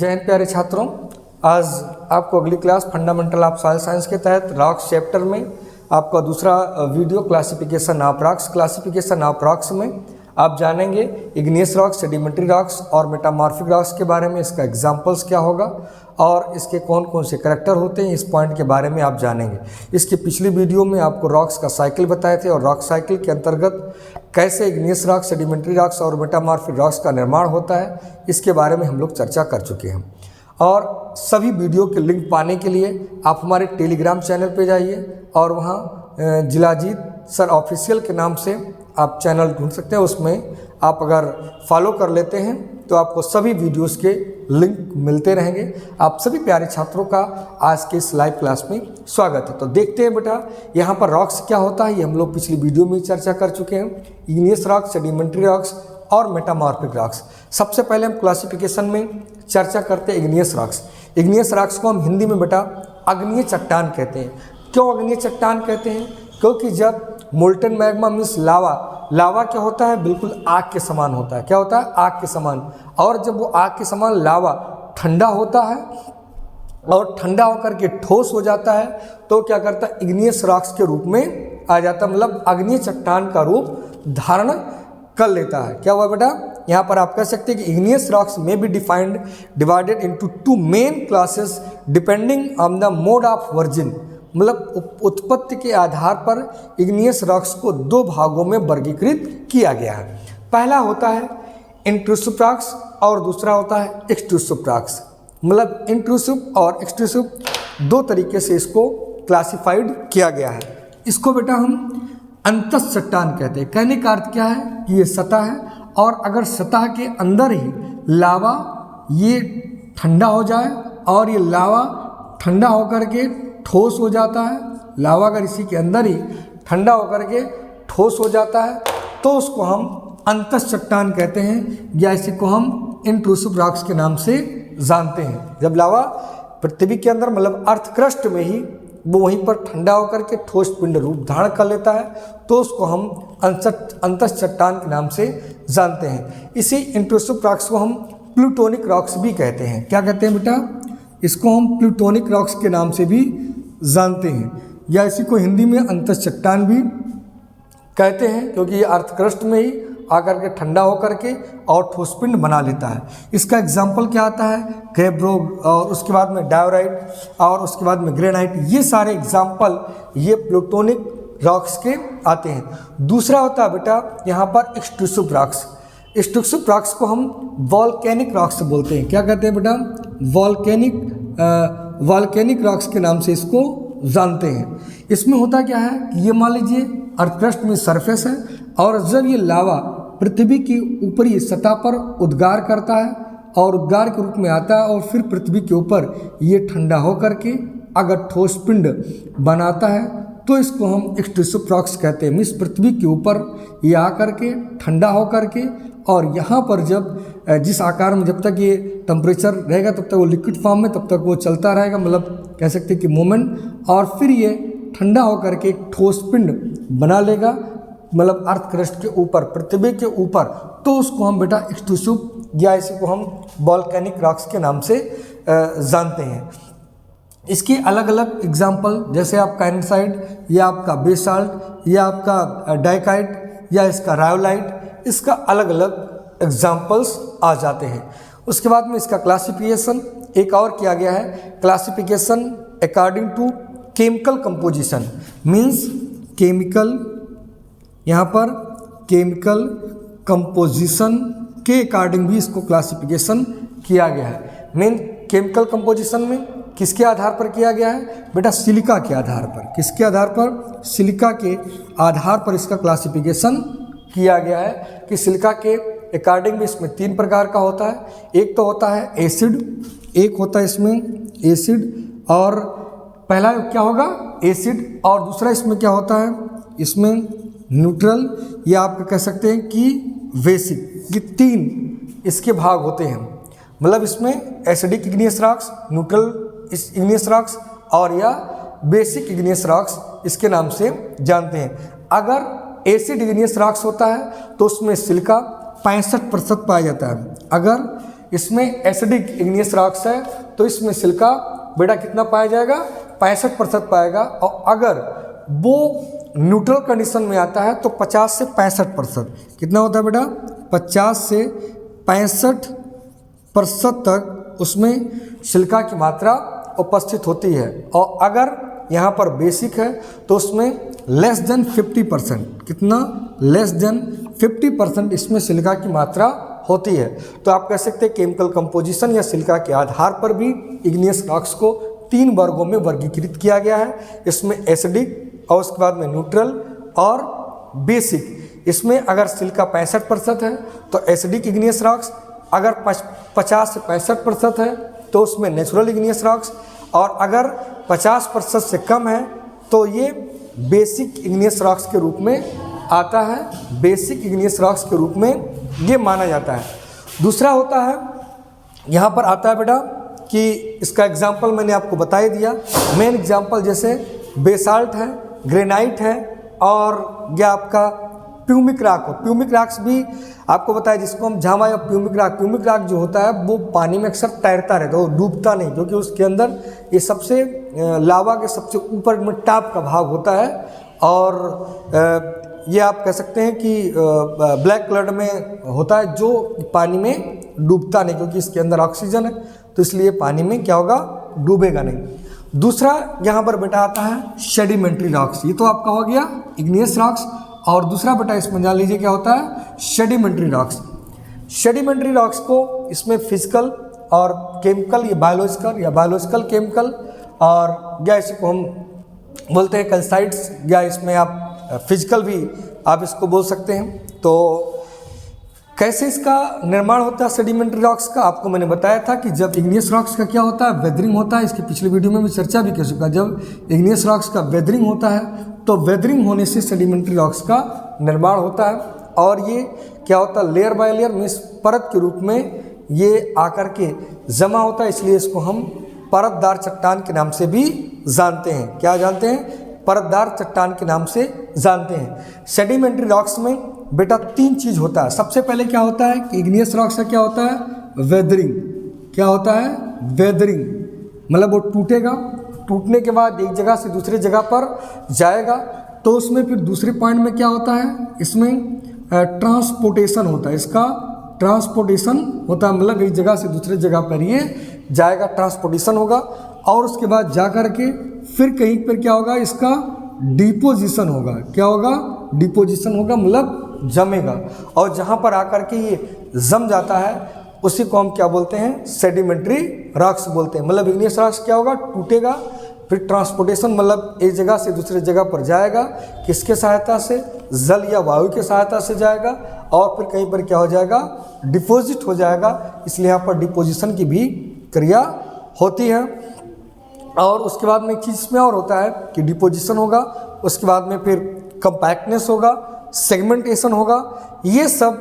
जय हिंद प्यारे छात्रों, आज आपको अगली class fundamental of soil science के तहत रॉक्स चैप्टर में आपका दूसरा वीडियो क्लासिफिकेशन ऑफ रॉक्स में आप जानेंगे इग्नियस रॉक्स, सेडिमेंट्री रॉक्स और मेटामॉर्फिक रॉक्स के बारे में। इसका एग्जांपल्स क्या होगा और इसके कौन कौन से करैक्टर होते हैं, इस पॉइंट के बारे में आप जानेंगे। इसकी पिछली वीडियो में आपको रॉक्स का साइकिल बताए थे और रॉक साइकिल के अंतर्गत कैसे इग्नियस रॉक्स, सेडिमेंट्री रॉक्स और मेटामॉर्फिक रॉक्स का निर्माण होता है, इसके बारे में हम लोग चर्चा कर चुके हैं। और सभी वीडियो के लिंक पाने के लिए आप हमारे टेलीग्राम चैनल पे जाइए और वहाँ जिलाजीत सर ऑफिशियल के नाम से आप चैनल ढूंढ सकते हैं। उसमें आप अगर फॉलो कर लेते हैं तो आपको सभी वीडियोस के लिंक मिलते रहेंगे। आप सभी प्यारे छात्रों का आज के इस लाइव क्लास में स्वागत है। तो देखते हैं बेटा, यहाँ पर रॉक्स क्या होता है, ये हम लोग पिछली वीडियो में चर्चा कर चुके हैं। इग्नियस रॉक्स, सेडिमेंट्री रॉक्स और मेटामॉर्फिक रॉक्स। सबसे पहले हम क्लासिफिकेशन में चर्चा करते हैं इग्नियस रॉक्स। इग्नियस रॉक्स को हम हिंदी में बेटा अग्निय चट्टान कहते हैं। क्यों अग्निय चट्टान कहते हैं? क्योंकि जब मोल्टन मैग्मा मीन्स लावा क्या होता है, बिल्कुल आग के समान होता है। क्या होता है? आग के समान। और जब वो आग के समान लावा ठंडा होता है और ठंडा होकर के ठोस हो जाता है तो क्या करता है, इग्नियस रॉक्स के रूप में आ जाता है, मतलब अग्निय चट्टान का रूप धारण कर लेता है। क्या हुआ बेटा? यहाँ पर आप कह सकते हैं कि इग्नियस रॉक्स में be divided into two main classes depending on the mode of origin. मतलब उत्पत्ति के आधार पर इग्नियस रॉक्स को दो भागों में वर्गीकृत किया गया है। पहला होता है इंट्रूसिव रॉक्स और दूसरा होता है एक्सट्रूसिव रॉक्स। मतलब इंट्रूसिव और एक्सट्रूसिव दो तरीके से इसको क्लासिफाइड किया गया है। इसको बेटा हम अंतस चट्टान कहते हैं। कहने का अर्थ क्या है कि ये सतह है और अगर सतह के अंदर ही लावा ये ठंडा हो जाए और ये लावा ठंडा होकर के ठोस हो जाता है, लावा अगर इसी के अंदर ही ठंडा होकर के ठोस हो जाता है तो उसको हम अंतस चट्टान कहते हैं, या इसी को हम इंट्रूसिव रॉक्स के नाम से जानते हैं। जब लावा पृथ्वी के अंदर मतलब अर्थ क्रस्ट में ही वो वहीं पर ठंडा होकर के ठोस पिंड रूप धारण कर लेता है तो उसको हम अंतस चट्टान के नाम से जानते हैं। इसी इंट्रूसिव रॉक्स को हम प्लूटोनिक रॉक्स भी कहते हैं। क्या कहते हैं बेटा? इसको हम प्लूटोनिक रॉक्स के नाम से भी जानते हैं, या इसी को हिंदी में अंतस चट्टान भी कहते हैं, क्योंकि ये अर्थ क्रस्ट में ही आकर के ठंडा होकर के और ठोसपिंड बना लेता है। इसका एग्जाम्पल क्या आता है? ग्रेब्रोग और उसके बाद में डायोराइट और उसके बाद में ग्रेनाइट। ये सारे एग्जाम्पल ये प्लूटोनिक रॉक्स के आते हैं। दूसरा होता है बेटा यहाँ पर एक्सट्रूसिव रॉक्स। एक्सट्रूसिव रॉक्स को हम वॉल्केनिक रॉक्स बोलते हैं। क्या कहते हैं बेटा? वॉल्केनिक रॉक्स के नाम से इसको जानते हैं। इसमें होता क्या है कि ये मान लीजिए अर्थ क्रस्ट में सरफेस है और जब ये लावा पृथ्वी की ऊपरी सतह पर उद्गार करता है और उद्गार के रूप में आता है और फिर पृथ्वी के ऊपर ये ठंडा होकर के अगर ठोस पिंड बनाता है तो इसको हम एक्सट्रूसिव रॉक्स कहते हैं। मीन्स पृथ्वी के ऊपर ये आकर के ठंडा होकर के और यहाँ पर जब जिस आकार में जब तक ये टेम्परेचर रहेगा तब तक वो लिक्विड फॉर्म में तब तक वो चलता रहेगा, मतलब कह सकते हैं कि मोमेंट, और फिर ये ठंडा होकर के एक ठोस पिंड बना लेगा, मतलब अर्थ क्रस्ट के ऊपर, पृथ्वी के ऊपर, तो उसको हम बेटा एक्सट्रूसिव या इसी को हम वॉल्केनिक रॉक्स के नाम से जानते हैं। इसकी अलग अलग एग्जाम्पल जैसे आपका एंडसाइट या आपका बेसाल्ट या आपका डाइकाइट या इसका रायोलाइट, इसका अलग अलग एग्जाम्पल्स आ जाते हैं। उसके बाद में इसका क्लासिफिकेशन एक और किया गया है, classification according to chemical composition. Means chemical, यहाँ पर केमिकल कंपोजिशन के अकॉर्डिंग भी इसको क्लासिफिकेशन किया गया है। मेन केमिकल कंपोजिशन में किसके आधार पर किया गया है बेटा? सिलिका के आधार पर। किसके आधार पर? सिलिका के आधार पर इसका क्लासिफिकेशन किया गया है कि सिलिका के अकॉर्डिंग भी इसमें तीन प्रकार का होता है। एक तो होता है एसिड, एक होता है इसमें एसिड, और पहला क्या होगा? एसिड, और दूसरा इसमें क्या होता है? इसमें न्यूट्रल, या आप कह सकते हैं कि बेसिक। ये तीन इसके भाग होते हैं। मतलब इसमें acidic igneous rocks, neutral igneous rocks और या बेसिक इग्नियस रॉक्स इसके नाम से जानते हैं। अगर एसिड इग्नियस रॉक्स होता है तो उसमें सिलिका 65% पाया जाता है। अगर इसमें एसिडिक इग्नियस रॉक्स है तो इसमें सिलिका बेटा कितना पाया जाएगा, 65% पाएगा। और अगर वो न्यूट्रल कंडीशन में आता है तो 50 से 65%, कितना होता है बेटा, 50 से 65% तक उसमें सिलिका की मात्रा उपस्थित होती है। और अगर यहाँ पर बेसिक है तो उसमें लेस देन 50%, कितना, लेस देन 50% इसमें सिलिका की मात्रा होती है। तो आप कह सकते हैं केमिकल कंपोजिशन या सिलिका के आधार पर भी इग्नियस रॉक्स को 3 वर्गों में वर्गीकृत किया गया है। इसमें एसिडिक और उसके बाद में न्यूट्रल और बेसिक। इसमें अगर सिलिका 65% है तो एसिडिक इग्नियस रॉक्स, अगर 50 से 65% है तो उसमें नेचुरल इग्नियस रॉक्स, और अगर 50% से कम है तो ये बेसिक इग्नियस रॉक्स के रूप में आता है। बेसिक इग्नियस रॉक्स के रूप में ये माना जाता है। दूसरा होता है, यहाँ पर आता है बेटा कि इसका एग्जाम्पल मैंने आपको बता ही दिया। मेन एग्जाम्पल जैसे बेसाल्ट है, ग्रेनाइट है, और यह आपका प्यूमिक रॉक हो। प्यूमिक रॉक्स भी आपको बताया जिसको हम झामा या प्यूमिक रॉक। प्यूमिक रॉक जो होता है वो पानी में अक्सर तैरता रहता है, वो डूबता नहीं, क्योंकि उसके अंदर ये सबसे लावा के सबसे ऊपर में टॉप का भाग होता है। और ये आप कह सकते हैं कि ब्लैक कलर में होता है, जो पानी में डूबता नहीं, क्योंकि इसके अंदर ऑक्सीजन है, तो इसलिए पानी में क्या होगा, डूबेगा नहीं। दूसरा यहाँ पर बेटा आता है सेडिमेंट्री रॉक्स। ये तो आपका हो गया इग्नियस रॉक्स। और दूसरा बेटा इसमें जान लीजिए क्या होता है, सेडिमेंट्री रॉक्स। सेडिमेंट्री रॉक्स को इसमें फिजिकल और केमिकल, ये बायोलॉजिकल केमिकल, और या इसको हम बोलते हैं कैल्साइट्स, या इसमें आप फिजिकल भी आप इसको बोल सकते हैं। तो कैसे इसका निर्माण होता है सेडिमेंट्री रॉक्स का, आपको मैंने बताया था कि जब इग्नियस रॉक्स का क्या होता है, वेदरिंग होता है। इसकी पिछली वीडियो में भी चर्चा भी कर चुका। जब इग्नियस रॉक्स का वेदरिंग होता है तो वेदरिंग होने से सेडिमेंट्री रॉक्स का निर्माण होता है। और ये क्या होता है, लेयर बाय लेयर, मीन्स परत के रूप में ये आकर के जमा होता है, इसलिए इसको हम परतदार चट्टान के नाम से भी जानते हैं। क्या जानते हैं, परतदार चट्टान के नाम से जानते हैं। सेडिमेंट्री रॉक्स में बेटा 3 चीज होता है। सबसे पहले क्या होता है कि इग्नियस रॉक्स का क्या होता है, वेदरिंग। क्या होता है, वेदरिंग, मतलब वो टूटेगा, टूटने के बाद एक जगह से दूसरी जगह पर जाएगा, तो उसमें फिर दूसरे पॉइंट में क्या होता है, इसमें ट्रांसपोर्टेशन होता है। इसका ट्रांसपोर्टेशन होता है, मतलब एक जगह से दूसरी जगह पर ये जाएगा, ट्रांसपोर्टेशन होगा। और उसके बाद जा कर के फिर कहीं पर क्या होगा, इसका डिपोजिशन होगा। क्या होगा, डिपोजिशन होगा, मतलब जमेगा। और जहाँ पर आकर के ये जम जाता है उसी को हम क्या बोलते हैं, सेडिमेंट्री रॉक्स बोलते हैं। मतलब इग्नियस रॉक्स क्या होगा, टूटेगा, फिर ट्रांसपोर्टेशन, मतलब एक जगह से दूसरी जगह पर जाएगा। किसके सहायता से, जल या वायु के सहायता से जाएगा। और फिर कहीं पर क्या हो जाएगा, डिपोजिट हो जाएगा। इसलिए यहाँ पर डिपोजिशन की भी क्रिया होती है। और उसके बाद में एक चीज़ में और होता है कि डिपोजिशन होगा, उसके बाद में फिर कंपैक्टनेस होगा, सेगमेंटेशन होगा। ये सब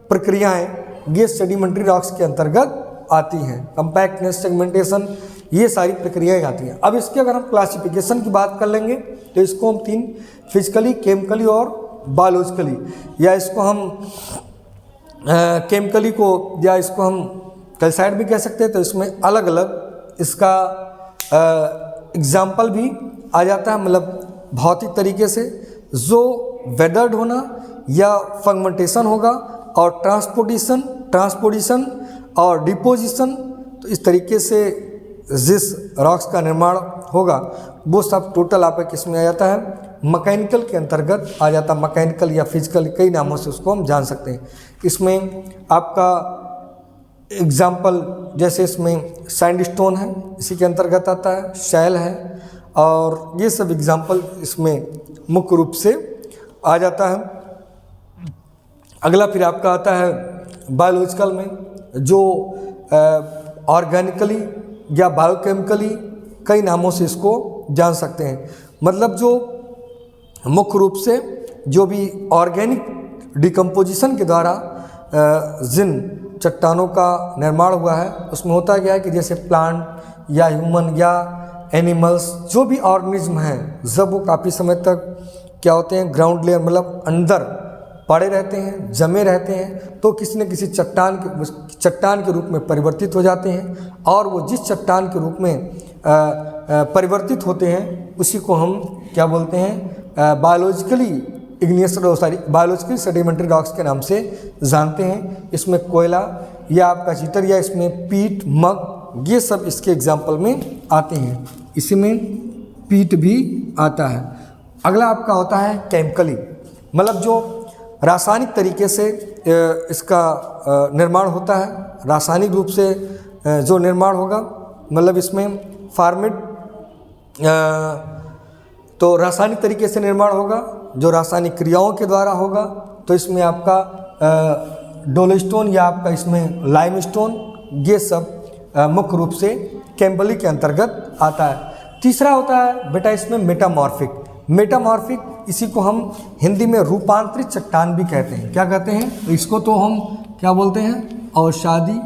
प्रक्रियाएं ये सेडिमेंट्री रॉक्स के अंतर्गत आती हैं। कंपैक्टनेस, सेगमेंटेशन, ये सारी प्रक्रियाएं आती हैं। अब इसके अगर हम क्लासिफिकेशन की बात कर लेंगे तो इसको हम 3, फिजिकली, केमिकली और बायोलॉजिकली, या इसको हम केमिकली को, या इसको हम कैल्साइट भी कह सकते हैं। तो इसमें अलग अलग इसका एग्जाम्पल भी आ जाता है, मतलब भौतिक तरीके से, जो वेदर्ड होना या फर्मेंटेशन होगा, और ट्रांसपोर्टेशन और डिपोजिशन। तो इस तरीके से जिस रॉक्स का निर्माण होगा वो सब टोटल आपका किस में आ जाता है, मैकेनिकल के अंतर्गत आ जाता है। मैकेनिकल या फिजिकल, कई नामों से उसको हम जान सकते हैं। इसमें आपका एग्जाम्पल जैसे इसमें सैंडस्टोन है, इसी के अंतर्गत आता है, शैल है, और ये सब एग्जाम्पल इसमें मुख्य रूप से आ जाता है। अगला फिर आपका आता है बायोलॉजिकल में, जो ऑर्गेनिकली या बायोकेमिकली, कई नामों से इसको जान सकते हैं। मतलब जो मुख्य रूप से जो भी ऑर्गेनिक डिकम्पोजिशन के द्वारा जिन चट्टानों का निर्माण हुआ है उसमें होता क्या है कि जैसे प्लांट या ह्यूमन या एनिमल्स, जो भी ऑर्गेनिज्म हैं, जब वो काफ़ी समय तक क्या होते हैं, ग्राउंड लेयर, मतलब अंदर पड़े रहते हैं, जमे रहते हैं, तो किसी न किसी चट्टान के रूप में परिवर्तित हो जाते हैं, और वो जिस चट्टान के रूप में परिवर्तित होते हैं उसी को हम क्या बोलते हैं, बायोलॉजिकली सेडिमेंट्री रॉक्स के नाम से जानते हैं। इसमें कोयला या आपका चीटर या इसमें पीट, मग, ये सब इसके एग्जाम्पल में आते हैं। इसी में पीट भी आता है। अगला आपका होता है केमिकली, मतलब जो रासायनिक तरीके से इसका निर्माण होता है, रासायनिक रूप से जो निर्माण होगा, मतलब इसमें फॉर्मेट तो रासायनिक तरीके से निर्माण होगा, जो रासायनिक क्रियाओं के द्वारा होगा, तो इसमें आपका डोलस्टोन या आपका इसमें लाइमस्टोन, ये सब मुख्य रूप से केमिकली के अंतर्गत आता है। तीसरा होता है बेटा इसमें मेटामॉर्फिक, इसी को हम हिंदी में रूपांतरित चट्टान भी कहते हैं। क्या कहते हैं? इसको तो हम क्या बोलते हैं? औषधि,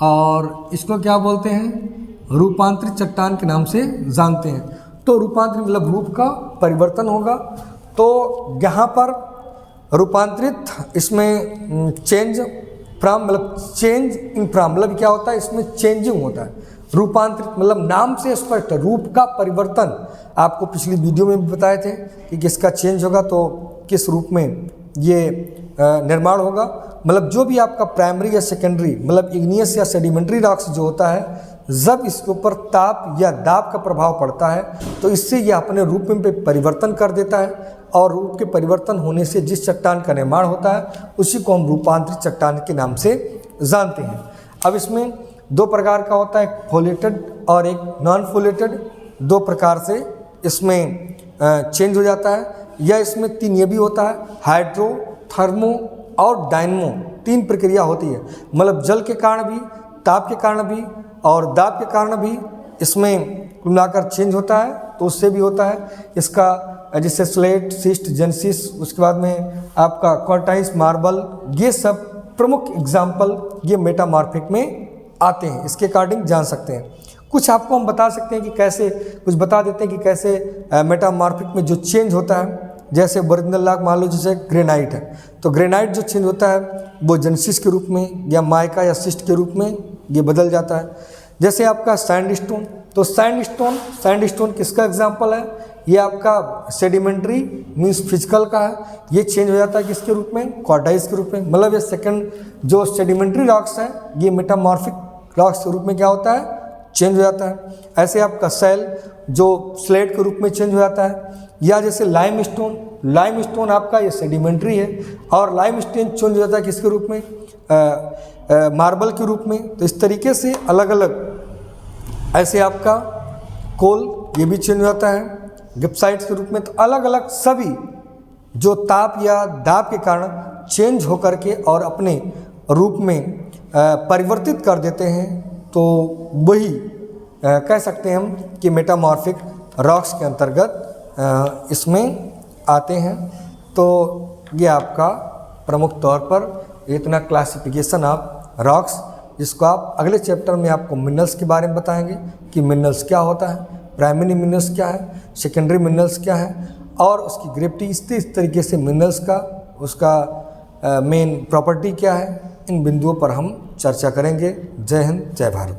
और इसको क्या बोलते हैं? रूपांतरित चट्टान के नाम से जानते हैं। तो रूपांतरित मतलब रूप का परिवर्तन होगा। तो यहाँ पर रूपांतरित, इसमें चेंज फ्रॉम मतलब चेंज इन फ्रॉम मतलब क्या होता है? इसमें चेंजिंग होता है। रूपांतरित मतलब नाम से स्पष्ट रूप का परिवर्तन। आपको पिछली वीडियो में भी बताए थे कि किसका चेंज होगा तो किस रूप में ये निर्माण होगा। मतलब जो भी आपका प्राइमरी या सेकेंडरी मतलब इग्नियस या सेडिमेंट्री रॉक्स जो होता है, जब इसके ऊपर ताप या दाब का प्रभाव पड़ता है तो इससे यह अपने रूप में परिवर्तन कर देता है, और रूप के परिवर्तन होने से जिस चट्टान का निर्माण होता है उसी को हम रूपांतरित चट्टान के नाम से जानते हैं। अब इसमें दो प्रकार का होता है, एक फोलेटेड और एक नॉन फोलेटेड। दो प्रकार से इसमें चेंज हो जाता है, या इसमें तीन ये भी होता है, हाइड्रो, थर्मो और डायनमो, तीन प्रक्रिया होती है। मतलब जल के कारण भी, ताप के कारण भी और दाब के कारण भी इसमें कुल मिलाकर चेंज होता है। तो उससे भी होता है इसका, जैसे स्लेट, सिस्ट, जेनेसिस, उसके बाद में आपका क्वार्टाइस, मार्बल, ये सब प्रमुख एग्जाम्पल ये मेटामॉर्फिक में आते हैं। इसके अकॉर्डिंग जान सकते हैं। कुछ आपको हम बता सकते हैं कि कैसे, कुछ बता देते हैं कि कैसे मेटामॉर्फिक में जो चेंज होता है। जैसे ओरिजिनल रॉक मान लो जैसे ग्रेनाइट है, तो ग्रेनाइट जो चेंज होता है वो जेनेसिस के रूप में या माइका या सिस्ट के रूप में ये बदल जाता है। जैसे आपका सैंडस्टोन, तो सैंडस्टोन किसका एग्जाम्पल है? ये आपका सेडिमेंट्री मीन्स फिजिकल का है। ये चेंज हो जाता है किसके रूप में? क्वार्टाइस के रूप में। मतलब ये सेकंड जो सेडिमेंट्री रॉक्स है ये मेटामॉर्फिक रॉक्स के रूप में क्या होता है? चेंज हो जाता है। ऐसे आपका सेल जो स्लेट के रूप में चेंज हो जाता है। या जैसे लाइमस्टोन आपका ये सेडिमेंट्री है, और लाइमस्टोन चेंज हो जाता है किसके रूप में? मार्बल के रूप में। तो इस तरीके से अलग अलग, ऐसे आपका कोल ये भी चेंज हो जाता है गिप्साइट्स के रूप में। तो अलग अलग सभी जो ताप या दाब के कारण चेंज होकर के और अपने रूप में परिवर्तित कर देते हैं, तो वही कह सकते हैं हम कि मेटामॉर्फिक रॉक्स के अंतर्गत इसमें आते हैं। तो ये आपका प्रमुख तौर पर इतना क्लासिफिकेशन ऑफ रॉक्स, जिसको आप अगले चैप्टर में आपको मिनरल्स के बारे में बताएंगे कि मिनरल्स क्या होता है, प्राइमरी मिनरल्स क्या है, सेकेंडरी मिनरल्स क्या है, और उसकी ग्रेविटी इस तरीके से मिनरल्स का उसका मेन प्रॉपर्टी क्या है। इन बिंदुओं पर हम चर्चा करेंगे। जय हिंद, जय भारत।